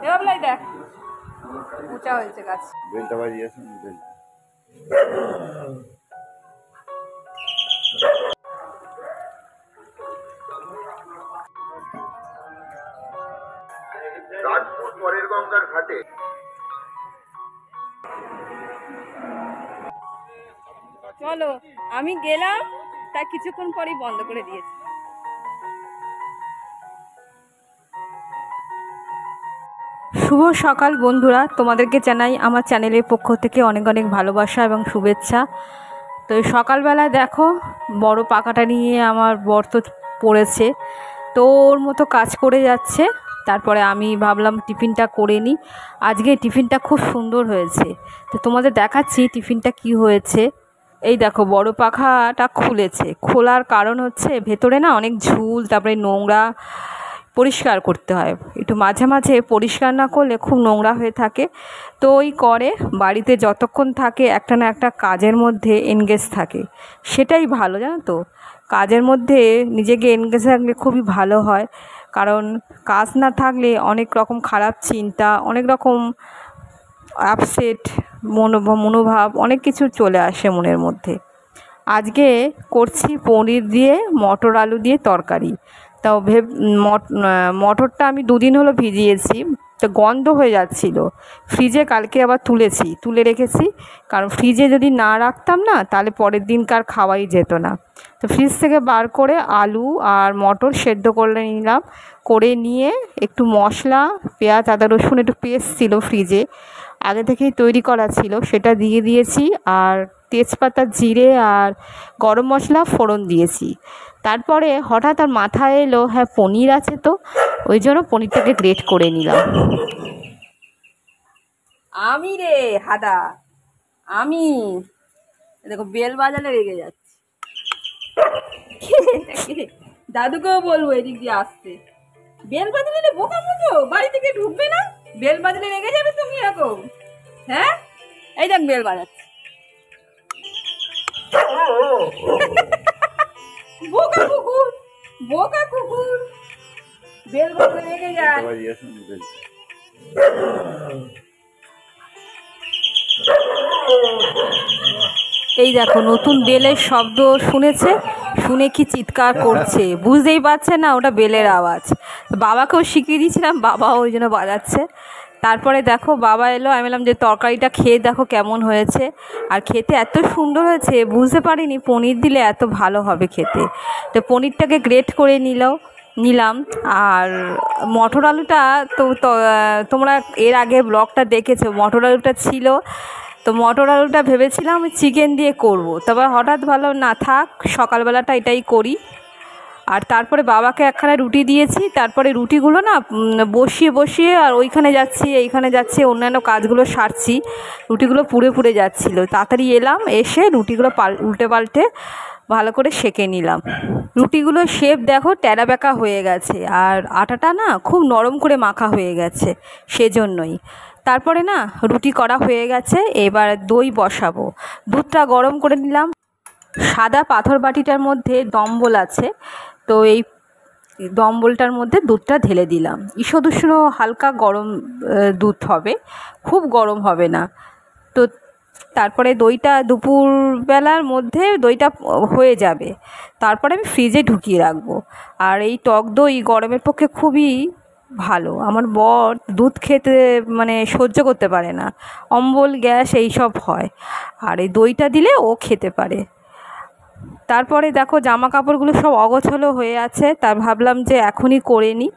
এবার দেখ উঁচা হয়েছে গাছ। বেলটা বাজিয়েছে বেলটা। রাজপুর পরের গঙ্গার ঘাটে চলো, আমি গেলাম, তা কিছুক্ষণ পরেই বন্ধ করে দিয়েছি। শুভ সকাল বন্ধুরা, তোমাদেরকে জানাই আমার চ্যানেলের পক্ষ থেকে অনেক অনেক ভালোবাসা এবং শুভেচ্ছা। তো সকালবেলায় দেখো বড় পাখাটা নিয়ে আমার বর তো পড়েছে, তো ওর মতো কাজ করে যাচ্ছে। তারপরে আমি ভাবলাম টিফিনটা করে নিই। আজকে টিফিনটা খুব সুন্দর হয়েছে, তো তোমাদের দেখাচ্ছি টিফিনটা কি হয়েছে। এই দেখো বড় পাখাটা খুলেছে, খোলার কারণ হচ্ছে ভেতরে না অনেক ঝুল, তারপরে নোংরা, পরিষ্কার করতে হয়। একটু মাঝে মাঝে পরিষ্কার না করলে খুব নোংরা হয়ে থাকে। তো ওই করে বাড়িতে যতক্ষণ থাকে একটা না একটা কাজের মধ্যে এনগেজ থাকে, সেটাই ভালো জানো তো। কাজের মধ্যে নিজেকে এনগেজ রাখলে খুবই ভালো হয়, কারণ কাজ না থাকলে অনেক রকম খারাপ চিন্তা, অনেক রকম আপসেট মনোভাব অনেক কিছু চলে আসে মনের মধ্যে। আজকে করছি পনির দিয়ে মটর আলু দিয়ে তরকারি। তাও মটরটা আমি দুদিন হলো ভিজিয়েছি, তো গন্ধ হয়ে যাচ্ছিল। ফ্রিজে কালকে আবার তুলে রেখেছি, কারণ ফ্রিজে যদি না রাখতাম না তাহলে পরের দিনকার খাওয়াই যেত না। তো ফ্রিজ থেকে বার করে আলু আর মটর সেদ্ধ করে নিলাম, করে নিয়ে একটু মশলা, পেঁয়াজ, আদা, রসুন একটু পেস্ট ছিল ফ্রিজে, আগে থেকেই তৈরি করা ছিল, সেটা দিয়ে দিয়েছি। আর তেজপাতা, জিরে আর গরম মশলা ফোড়ন দিয়েছি। তারপরে হঠাৎ আর মাথায় এলো, হ্যাঁ পনির আছে, তো ওই জন্য পনিরটাকে গ্রেট করে নিলাম। আমি রে হাদা, আমি দেখো বেল বাজালে রেগে যাচ্ছে। দাদুকেও বলবো এদিক দিয়ে আসতে। বেল বাজালে বোকা মতো বাড়ি থেকে ঢুকবে না, বেল বাজালে রেগে যাবে তুমি এরকম। হ্যাঁ, এই দেখ বেল বাজাচ্ছে। বোকা কুকুর, বোকা কুকুর, বেল বাজালে রেগে যায়। বেলটা বাজিয়েছে বেলটা। এই দেখো নতুন বেলের শব্দ শুনেছে, শুনে কি চিৎকার করছে, বুঝতেই পারছে না ওটা বেলের আওয়াজ। বাবাকেও শিখিয়ে দিয়েছিলাম, বাবাও ওই জন্য বাজাচ্ছে। তারপরে দেখো বাবা এলো, আমি বললাম যে তরকারিটা খেয়ে দেখো কেমন হয়েছে। আর খেতে এত সুন্দর হয়েছে, বুঝতে পারিনি পনির দিলে এত ভালো হবে খেতে। তো পনিরটাকে গ্রেট করে নিলাম। আর মটর আলুটা তো তোমরা এর আগে ব্লগটা দেখেছো, মটর আলুটা ছিল। তো মটর আলুটা ভেবেছিলাম চিকেন দিয়ে করব, তবে হঠাৎ ভালো না থাক, সকালবেলাটা এটাই করি। আর তারপরে বাবাকে একখানা রুটি দিয়েছি। তারপরে রুটিগুলো না বসিয়ে আর ওইখানে যাচ্ছি এইখানে যাচ্ছি, অন্যান্য কাজগুলো সারছি, রুটিগুলো পুড়ে যাচ্ছিলো। তাড়াতাড়ি এলাম, এসে রুটিগুলো উল্টে পাল্টে ভালো করে সেঁকে নিলাম। রুটিগুলো শেপ দেখো ট্যাড়া ব্যাকা হয়ে গেছে, আর আটাটা না খুব নরম করে মাখা হয়ে গেছে, সেজন্যই। তারপরে না রুটি করা হয়ে গেছে, এবার দই বসাবো। দুধটা গরম করে নিলাম। সাদা পাথর বাটিটার মধ্যে দম্বল আছে, তো এই দম্বলটার মধ্যে দুধটা ঢেলে দিলাম। ঈষদ উষ্ণ হালকা গরম দুধ হবে, খুব গরম হবে না। তো তারপরে দইটা দুপুরবেলার মধ্যে দইটা হয়ে যাবে, তারপরে আমি ফ্রিজে ঢুকিয়ে রাখবো। আর এই টক দই গরমের পক্ষে খুবই ভালো। আমার বর দুধ খেতে মানে সহ্য করতে পারে না, অম্বল, গ্যাস এইসব হয়, আর এই দইটা দিলে ও খেতে পারে। তারপরে দেখো জামা কাপড়গুলো সব অগোছালো হয়ে আছে, তার ভাবলাম যে এখনই করে নিই।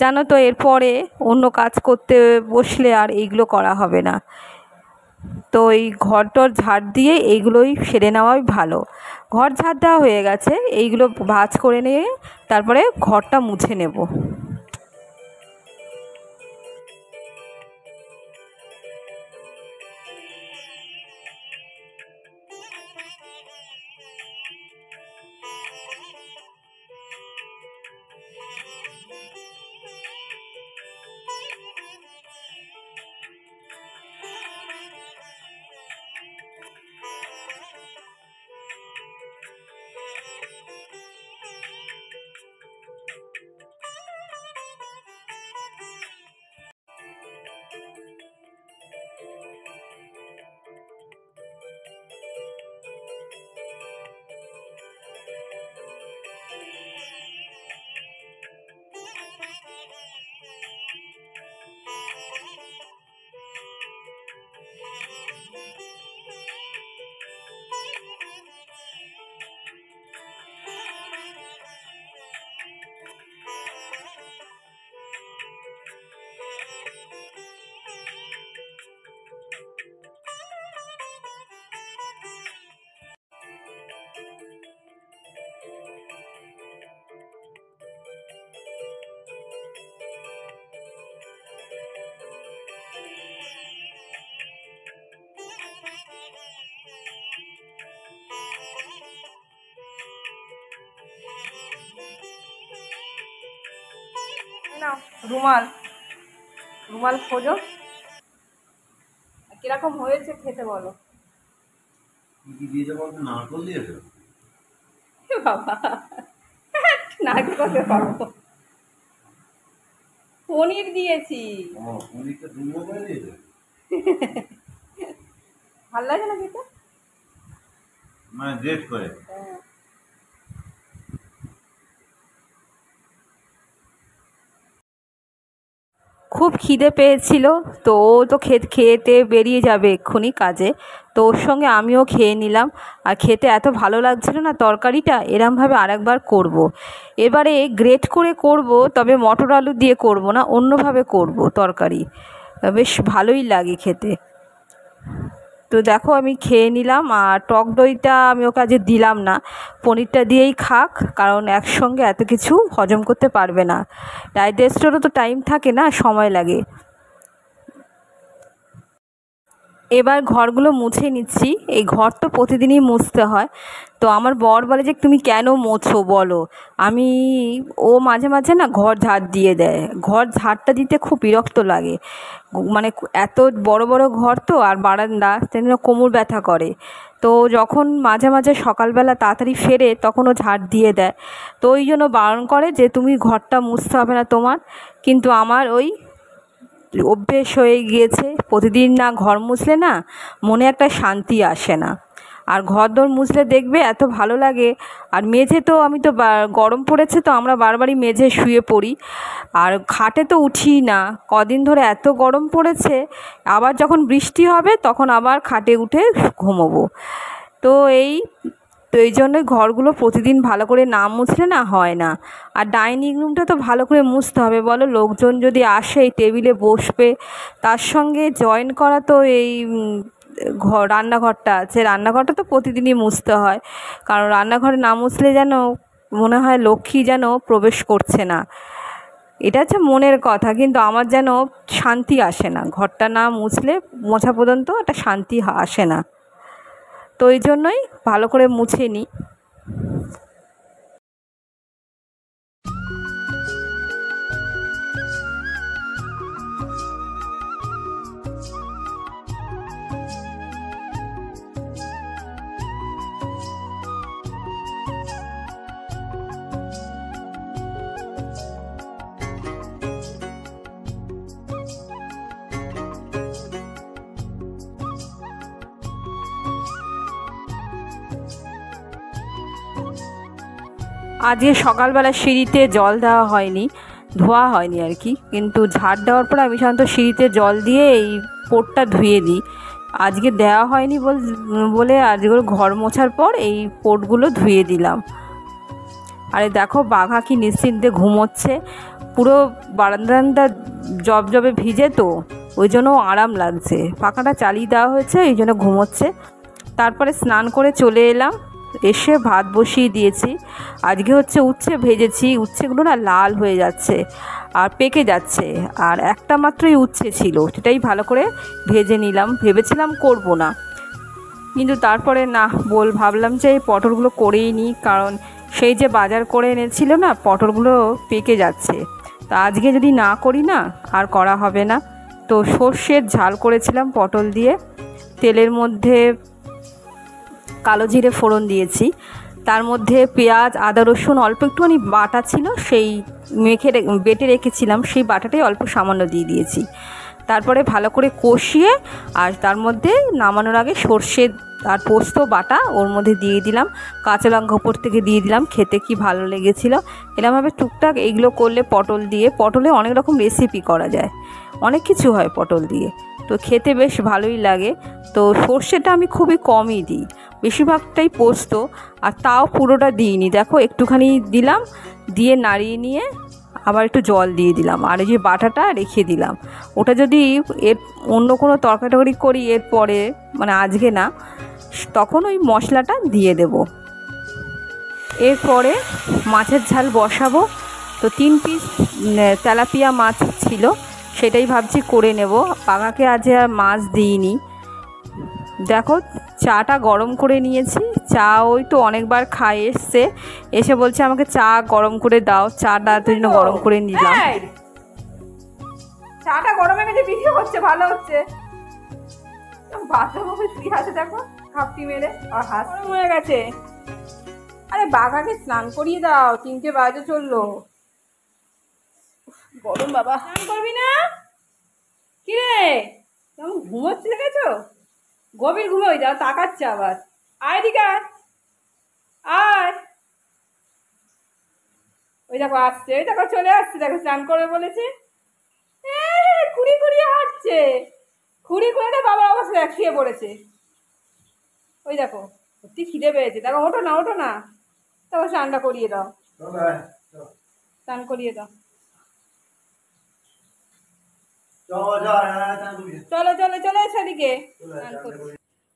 জানো তো এরপরে অন্য কাজ করতে বসলে আর এইগুলো করা হবে না, তো এই ঘরটর ঝাড় দিয়ে এইগুলোই সেরে নেওয়াই ভালো। ঘর ঝাড় দেওয়া হয়ে গেছে, এইগুলো ভাঁজ করে নিয়ে তারপরে ঘরটা মুছে নেব। না রুমাল রুমাল খোঁজো। কিরকম হয়েছে খেতে বলো। কি দিয়েছে বলতো? নারকোল দিয়েছে? বাবা নাকি করতে পারবো। পনির দিয়েছি। পনিরটা ডুবো করে দিয়েছে। ভাল লাগে না খেতে? মানে ড্রেস করে। খুব খিদে পেয়েছিল, তো ও তো খেতে বেরিয়ে যাবে এক্ষুনি কাজে, তো ওর সঙ্গে আমিও খেয়ে নিলাম। আর খেতে এত ভালো লাগছিল না তরকারিটা, এরমভাবে আরেকবার করব। এবারে গ্রেট করে করব, তবে মটর আলু দিয়ে করব না, অন্যভাবে করব তরকারি, বেশ ভালোই লাগে খেতে। তো দেখো আমি খেয়ে নিলাম, আর টক দইটা আমি ওকে আজ দিলাম না, পনিরটা দিয়েই খাক, কারণ একসঙ্গে এত কিছু হজম করতে পারবে না। ডাইজেস্টেরও তো টাইম থাকে না, সময় লাগে। এবার ঘরগুলো মুছে নিচ্ছি। এই ঘর তো প্রতিদিনই মুছতে হয়, তো আমার বর বলে যে তুমি কেন মোছো বলো। ও মাঝে মাঝে না ঘর ঝাড় দিয়ে দেয়, ঘর ঝাড়টা দিতে খুব বিরক্ত লাগে, মানে এত বড় বড় ঘর তো, আর বারান্দা, সেই জন্য কোমর ব্যথা করে। তো যখন মাঝে মাঝে সকালবেলা তাড়াতাড়ি ফেরে তখন ও ঝাড় দিয়ে দেয়, তো ওই জন্য বারণ করে যে তুমি ঘরটা মুছতে হবে না তোমার। কিন্তু আমার ওই অভ্যেস হয়ে গিয়েছে, প্রতিদিন না ঘর মুছলে না মনে একটা শান্তি আসে না। আর ঘর দোর মুছলে দেখবে এত ভালো লাগে। আর মেঝে তো আমি তো গরম পড়েছে তো আমরা বারবারই মেঝে শুয়ে পড়ি, আর খাটে তো উঠি না, কদিন ধরে এত গরম পড়েছে। আবার যখন বৃষ্টি হবে তখন আবার খাটে উঠে ঘুমোবো। তো এই জন্যই ঘরগুলো প্রতিদিন ভালো করে না মুছলে না হয় না। আর ডাইনিং রুমটা তো ভালো করে মুছতে হবে, বলো, লোকজন যদি আসে এই টেবিলে বসবে, তার সঙ্গে জয়েন করা তো এই রান্নাঘরটা আছে, রান্নাঘরটা তো প্রতিদিনই মুছতে হয়, কারণ রান্নাঘরে না মুছলে যেন মনে হয় লক্ষ্মী যেন প্রবেশ করছে না। এটা হচ্ছে মনের কথা, কিন্তু আমার যেন শান্তি আসে না, ঘরটা না মুছলে মোছা পর্যন্ত একটা শান্তি আসে না। তো এই জন্যই ভালো করে মুছে নিই। আজকে সকালবেলা সিঁড়িতে জল দেওয়া হয়নি, ধোয়া হয়নি আর কি, কিন্তু ঝাড় দেওয়ার পর আমি সাধারণত সিঁড়িতে জল দিয়ে এই পোটটা ধুয়ে দিই। আজকে দেওয়া হয়নি বলে আজকে ঘর মোছার পর এই পোটগুলো ধুয়ে দিলাম। আরে দেখো বাঘা কি নিশ্চিন্তে ঘুমোচ্ছে, পুরো বারান্দা জবে ভিজে, তো ওই জন্য আরাম লাগছে, পাখাটা চালিয়ে দেওয়া হয়েছে, এই জন্য ঘুমোচ্ছে। তারপরে স্নান করে চলে এলাম, এসে ভাত বসিয়ে দিয়েছি। আজকে হচ্ছে উচ্ছে ভেজেছি, উচ্ছেগুলো না লাল হয়ে যাচ্ছে আর পেকে যাচ্ছে, আর একটা মাত্রই উচ্ছে ছিল, সেটাই ভালো করে ভেজে নিলাম। ভেবেছিলাম করব না, কিন্তু তারপরে না ভাবলাম যে এই পটলগুলো করেই নিই, কারণ সেই যে বাজার করে এনেছিল না, পটলগুলো পেকে যাচ্ছে। তো আজকে যদি না করি না আর করা হবে না। তো সর্ষের ঝাল করেছিলাম পটল দিয়ে, তেলের মধ্যে কালো জিরে ফোড়ন দিয়েছি, তার মধ্যে পেঁয়াজ আদা রসুন অল্প একটুখানি বাটা ছিল, সেই বেটে রেখেছিলাম, সেই বাটাটাই অল্প সামান্য দিয়ে দিয়েছি। তারপরে ভালো করে কষিয়ে, আর তার মধ্যে নামানোর আগে সর্ষে আর পোস্ত বাটা ওর মধ্যে দিয়ে দিলাম, কাঁচা লঙ্কা উপর থেকে দিয়ে দিলাম। খেতে কি ভালো লেগেছিলো। এরকমভাবে টুকটাক এইগুলো করলে পটলে অনেক রকম রেসিপি করা যায়, অনেক কিছু হয় পটল দিয়ে, তো খেতে বেশ ভালোই লাগে। তো সর্ষেটা আমি খুবই কমই দিই, বেশিরভাগটাই পোস্ত, আর তাও পুরোটা দিইনি, দেখো একটুখানি দিলাম, দিয়ে নাড়িয়ে নিয়ে আবার একটু জল দিয়ে দিলাম, আর এই যে বাটাটা রেখে দিলাম। ওটা যদি অন্য কোনো তরকারি করি এরপরে, মানে আজকে না, তখন ওই মশলাটা দিয়ে দেব। এরপরে মাছের ঝাল বসাবো। তো 3 পিস তেলাপিয়া মাছ ছিল, সেটাই ভাবছি করে নেব। পাকাকে আজ আর মাছ দিইনি। দেখো চাটা গরম করে নিয়েছি, চা ওই তো অনেকবার এসে বলছে আমাকে চা গরম করে দাও, চাটা জন্য গরম করে নিলাম। চাটা গরমে গেছে, ভিডিও হচ্ছে, ভালো হচ্ছে। বাথরুমে শুয়ে আছে দেখো, খাপটি মেরে, আর হাত গরম হয়ে গেছে। আরে বাঘাকে স্নান করিয়ে দাও, 3টে বাজে চললো। গরম বাবা, স্নান করবি না? কি রে কেমন ঘুমোচ্ছে দেখেছো? গভীর ঘুমে ওই যাও, তাকাচ্ছে আবার। আয় দিকে আয়। ওই দেখো আসছে, ওই দেখো চলে আসছে, দেখো স্নান করবে বলেছে। খুঁড়ি খুঁড়িয়ে হাঁটছে, খুঁড়ি খুঁড়ে বাবার অবস্থা শুয়ে পড়েছে। ওই দেখো সত্যি খিদে পেয়েছে, দেখো ওঠো না ওঠো না, তারপর স্নানটা করিয়ে দাও, স্নান করিয়ে দাও। চলো চলো চলে এসো এদিকে।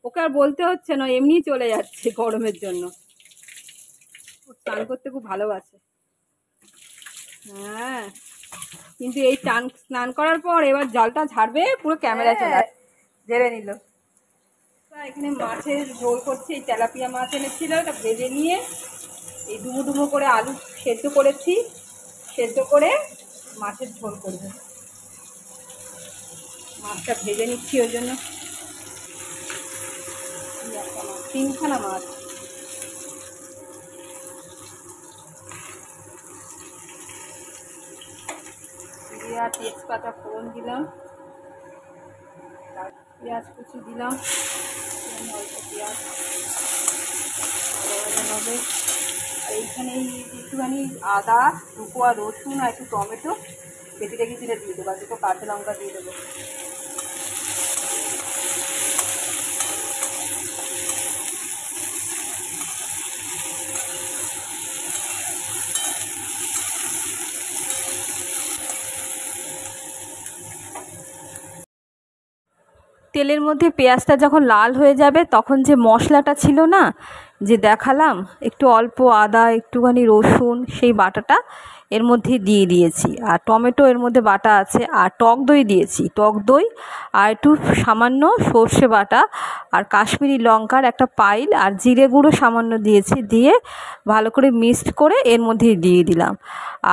ওকে আর বলতে হচ্ছে না, এমনি চলে যাচ্ছে গরমের জন্য। ও স্নান করতে খুব ভালোবাসে। হ্যাঁ, কিন্তু এই স্নান করার পর এবার জলটা ঝাড়বে, পুরো ক্যামেরা চলে ঝেড়ে নিল। এখানে মাছের ঝোল করছি, এই তেলাপিয়া মাছ এনেছিল, এটা ভেজে নিয়ে এই ডুমো ডুমো করে আলু সেদ্ধ করেছি, সেদ্ধ করে মাছের ঝোল করবো। মাছটা ভেজে নিচ্ছি, ওই জন্য। 3খানা মাছ। জিরা তেজপাতা ফোড়ন দিলাম, পেঁয়াজ কুচি দিলাম, অল্প পেঁয়াজ হবে। আর এইখানে একটুখানি আদা, 2 কোয়া রসুন আর একটু টমেটো কেটে রেখেছি, দিয়ে দেবো, আর দুটো কাঁচা লঙ্কা দিয়ে দেবো। তেলের মধ্যে পেঁয়াজটা যখন লাল হয়ে যাবে, তখন যে মশলাটা ছিল না যে দেখালাম, একটু অল্প আদা, একটুখানি রসুন, সেই বাটাটা এর মধ্যে দিয়ে দিয়েছি। আর টমেটো এর মধ্যে বাটা আছে, আর টক দই দিয়েছি, টক দই আর একটু সামান্য সর্ষে বাটা আর কাশ্মীরি লঙ্কার একটা পাইল আর জিরে গুঁড়ো সামান্য দিয়েছি, দিয়ে ভালো করে মিক্সড করে এর মধ্যে দিয়ে দিলাম।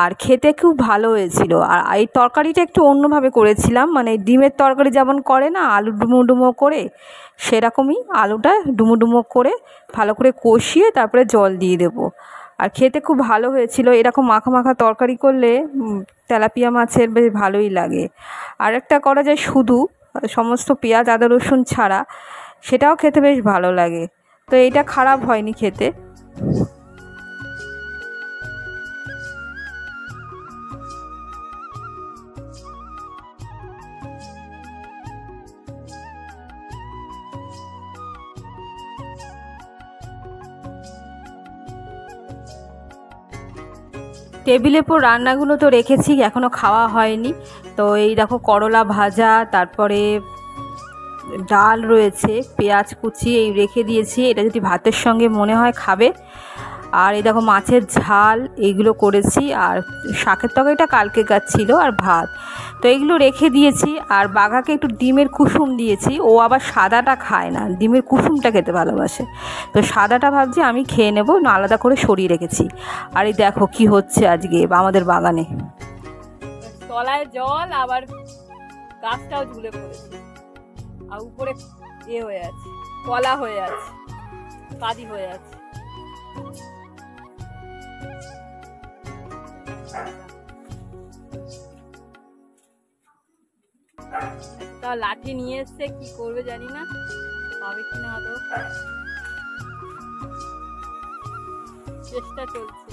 আর খেতে খুব ভালো হয়েছিল। আর এই তরকারিটা একটু অন্যভাবে করেছিলাম, মানে ডিমের তরকারি যেমন করে না আলু ডুমো ডুমো করে, সেরকমই আলুটা ডুমো ডুমো করে ভালো করে কষিয়ে তারপরে জল দিয়ে দেবো। আর খেতে খুব ভালো হয়েছিল। এরকম মাখা মাখা তরকারি করলে তেলাপিয়া মাছের বেশ ভালোই লাগে। আর একটা করা যায় শুধু সমস্ত পেঁয়াজ আদা রসুন ছাড়া, সেটাও খেতে বেশ ভালো লাগে। তো এইটা খারাপ হয়নি খেতে। টেবিলের উপর রান্নাগুলো তো রেখেছি, এখনও খাওয়া হয়নি। তো এই দেখো করলা ভাজা, তারপরে ডাল রয়েছে, পেঁয়াজ কুচি এই রেখে দিয়েছি, এটা যদি ভাতের সঙ্গে মনে হয় খাবে। আর এই দেখো মাছের ঝাল এইগুলো করেছি, আর শাকের তরকারিটা কালকে ছিল, আর ভাত। তো এইগুলো রেখে দিয়েছি। আর বাঘাকে একটু ডিমের কুসুম দিয়েছি, ও আবার সাদাটা খায় না, ডিমের কুসুমটা খেতে ভালোবাসে। তো সাদাটা ভাবছি আমি খেয়ে নেবো, আলাদা করে সরিয়ে রেখেছি। আর এই দেখো কি হচ্ছে আজকে আমাদের বাগানে, তলায় জল, আবার গাছটাও ঝুলে পড়েছে, আর উপরে হয়ে আছে, কলা হয়ে আছে, কাদি হয়ে আছে। তা লাঠি নিয়ে এসছে, কি করবে জানি না, পাবে কিনা, হয়তো চেষ্টা চলছে।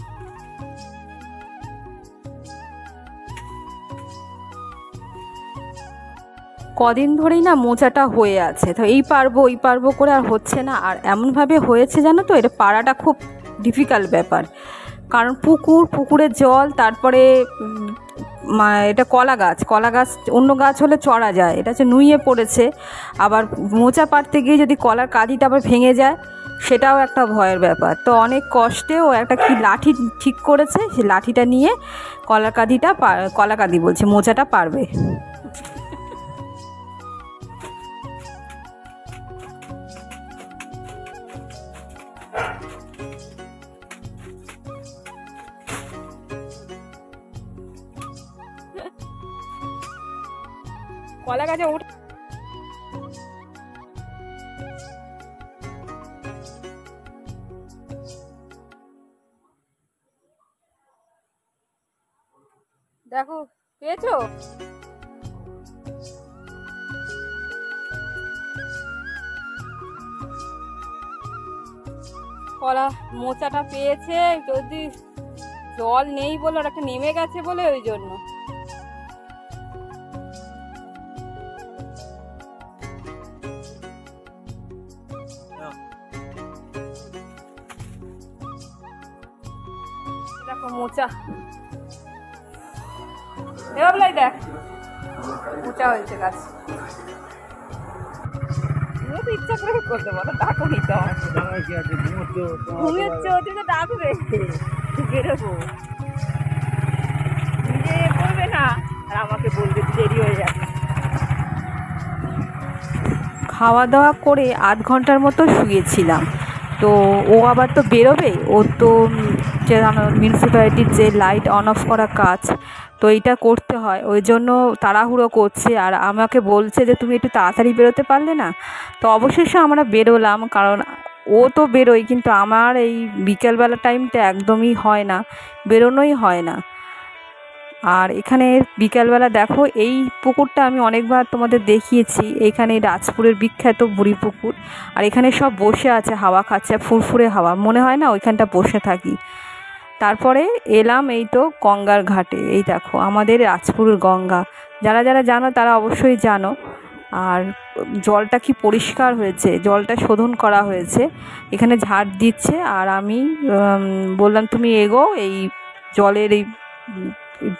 কদিন ধরেই না মোচাটা হয়ে আছে, তো এই পারবো ওই পারবো করে আর হচ্ছে না। আর এমনভাবে হয়েছে জানো তো, এটা পাড়াটা খুব ডিফিকাল্ট ব্যাপার, কারণ পুকুরের জল, তারপরে এটা কলা গাছ অন্য গাছ হলে চড়া যায়, এটা হচ্ছে নুয়ে পড়েছে। আবার মোচা পাড়তে গিয়ে যদি কলার কাঁদিটা আবার ভেঙে যায়, সেটাও একটা ভয়ের ব্যাপার। তো অনেক কষ্টে ও একটা কি লাঠি ঠিক করেছে, সেই লাঠিটা নিয়ে মোচাটা পারবে। কলা গাছে উঠ। দেখো পেয়েছো? কলা মোচাটা পেয়েছে, যদি জল নেই বলে ওটা নেমে গেছে বলে ওই জন্য। দেখো মোচা, এবার দেখ মোচা হয়েছে গাছ। ইচ্ছা করে করতে পারো, ডাকো নিতে হবে। ঘুমিয়েছ তুমি তো ডাকবে, বেরোবো নিজে করবে না আর আমাকে বলবে দেরি হয়ে যাবে। খাওয়া দাওয়া করে আধ ঘন্টার মতো শুয়েছিলাম। তো ও আবার তো বেরোবে, ও তো যে মিউনিসিপ্যালিটির যে লাইট অন অফ করা কাজ, তো এইটা করতে হয়, ওই জন্য তাড়াহুড়ো করছে আর আমাকে বলছে যে তুমি একটু তাড়াতাড়ি বেরোতে পারলে না। তো অবশেষে আমরা বেরোলাম, কারণ ও তো বেরোয় কিন্তু আমার এই বিকেলবেলা টাইমটা একদমই হয় না, বেরোনোই হয় না। আর এখানে বিকেলবেলা দেখো এই পুকুরটা আমি অনেকবার তোমাদের দেখিয়েছি, এইখানে রাজপুরের বিখ্যাত বুড়ি পুকুর। আর এখানে সব বসে আছে, হাওয়া খাচ্ছে, ফুরফুরে হাওয়া, মনে হয় না ওইখানটা বসে থাকি। তারপরে এলাম এই তো গঙ্গার ঘাটে। এই দেখো আমাদের রাজপুরের গঙ্গা, যারা যারা জানো তারা অবশ্যই জানো। আর জলটা কি পরিষ্কার হয়েছে, জলটা শোধন করা হয়েছে, এখানে ঝাড় দিচ্ছে। আর আমি বললাম তুমি এগো, এই জলের এই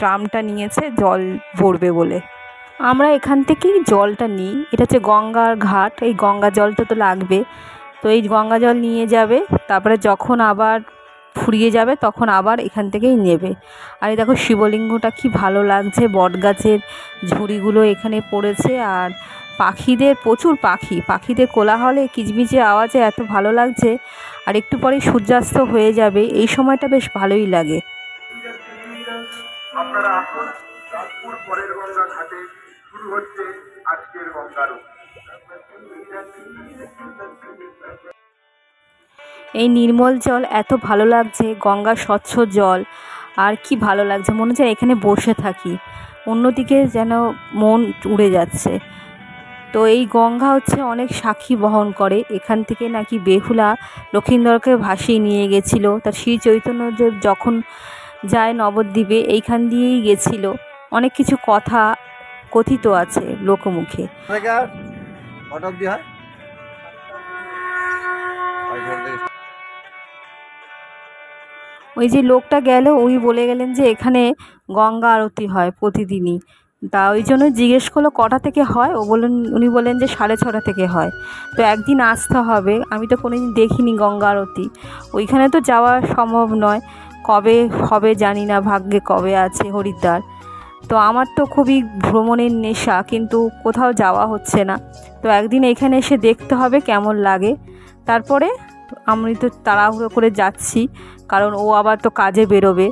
ড্রামটা নিয়েছে জল ভরবে বলে। আমরা এখান থেকেই জলটা নিই, এটা হচ্ছে গঙ্গার ঘাট, এই গঙ্গা জলটা তো লাগবে। তো এই গঙ্গা জল নিয়ে যাবে, তারপরে যখন আবার ফুরিয়ে যাবে তখন আবার এখান থেকেই নেবে। আর এই দেখো শিবলিঙ্গটা কি ভালো লাগছে, বটগাছের ঝুড়িগুলো এখানে পড়েছে। আর পাখিদের প্রচুর পাখিদের কোলাহলে কিচমিচে আওয়াজে এত ভালো লাগছে। আর একটু পরেই সূর্যাস্ত হয়ে যাবে, এই সময়টা বেশ ভালোই লাগে। আপনারা আসুন, রাজপুর পরের গঙ্গা ঘাটে শুরু হচ্ছে আজকের গঙ্গার। এই নির্মল জল এত ভালো লাগছে, গঙ্গার স্বচ্ছ জল, আর কি ভালো লাগছে, মনে হচ্ছে এখানে বসে থাকি, অন্যদিকে যেন মন উড়ে যাচ্ছে। তো এই গঙ্গা হচ্ছে অনেক সাক্ষী বহন করে, এখান থেকে নাকি বেহুলা লক্ষিন্দরকে ভাসিয়ে নিয়ে গেছিলো, তার শ্রী চৈতন্যদেব যখন যায় নবদ্বীপে এইখান দিয়েই গেছিল, অনেক কিছু কথা কথিত আছে লোকমুখে। ওই যে লোকটা গেল, ওই বলে গেলেন যে এখানে গঙ্গা আরতি হয় প্রতিদিনই। তা ওই জন্য জিজ্ঞেস করলো কটা থেকে হয়, উনি বলেন যে 6:30 থেকে হয়। তো একদিন আসতে হবে, আমি তো কোনোদিন দেখিনি গঙ্গা আরতি, ওইখানে তো যাওয়া সম্ভব নয়, কবে হবে জানি না, ভাগ্যে কবে আছে হরিদ্বার। তো আমার তো খুবই ভ্রমণের নেশা, কিন্তু কোথাও যাওয়া হচ্ছে না। তো একদিন এখানে এসে দেখতে হবে কেমন লাগে। তারপরে আমি তো তাড়াহুড়ো করে যাচ্ছি, কারণ ও আবার তো কাজে বেরোবে,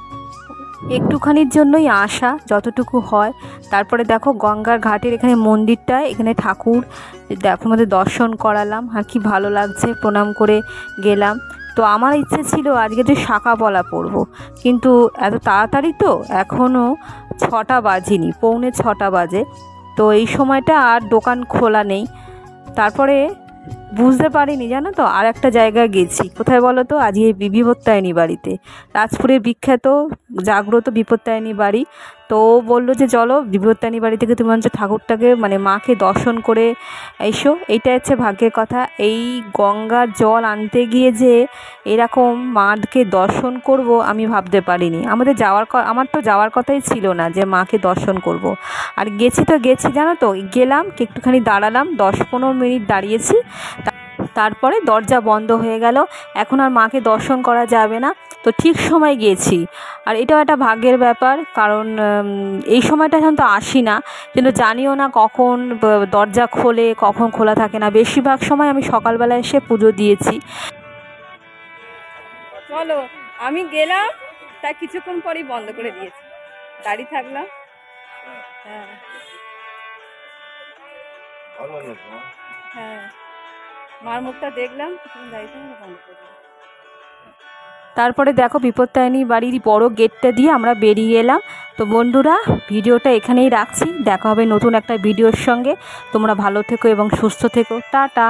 একটুখানির জন্যই আসা যতটুকু হয়। তারপরে দেখো গঙ্গার ঘাটের এখানে মন্দিরটায়, এখানে ঠাকুর দেখো আমাদের দর্শন করালাম, আর কি ভালো লাগছে, প্রণাম করে গেলাম। তো আমার ইচ্ছে ছিল আজকে যে শাঁখা পলা পরবো, কিন্তু এত তাড়াতাড়ি তো এখনও 6টা বাজেনি, 6:45 বাজে। তো এই সময়টা আর দোকান খোলা নেই। তারপরে বুঝতে পারিনি জানো তো, আর একটা জায়গায় গেছি, কোথায় বলো তো, আজকে বিপত্তায়নী বাড়িতে, রাজপুরের বিখ্যাত জাগ্রত বিপত্তায়নী বাড়ি। তো ও বললো যে চলো বিপত্তায়নী বাড়ি থেকে তুমি হচ্ছে ঠাকুরটাকে মানে মাকে দর্শন করে এসো। এইটা হচ্ছে ভাগ্যের কথা, এই গঙ্গার জল আনতে গিয়ে যে এরকম মাকে দর্শন করব আমি ভাবতে পারিনি। আমার তো যাওয়ার কথাই ছিল না যে মাকে দর্শন করব। আর গেছি তো গেছি জানো তো, গেলাম একটুখানি দাঁড়ালাম, 10-15 মিনিট দাঁড়িয়েছি, তারপরে দরজা বন্ধ হয়ে গেল, এখন আর মাকে দর্শন করা যাবে না। তো ঠিক সময় গিয়েছি, আর এটাও একটা ভাগ্যের ব্যাপার, কারণ এই সময়টা এখন তো আসি না, কিন্তু জানিও না কখন দরজা খোলে কখন খোলা থাকে না। বেশিরভাগ সময় আমি সকালবেলা এসে পুজো দিয়েছি। চলো আমি গেলাম, তাই কিছুক্ষণ পরেই বন্ধ করে দিয়েছি, দাঁড়িয়ে থাকলাম। হ্যাঁ ভালো হলো তো। হ্যাঁ, মার মুখটা দেখলাম, তারপরে দেখো বিপত্তারিণী বাড়ির বড় গেটটা দিয়ে আমরা বেরিয়ে এলাম। তো বন্ধুরা, ভিডিওটা এখানেই রাখছি, দেখা হবে নতুন একটা ভিডিওর সঙ্গে। তোমরা ভালো থেকো এবং সুস্থ থেকো, টাটা।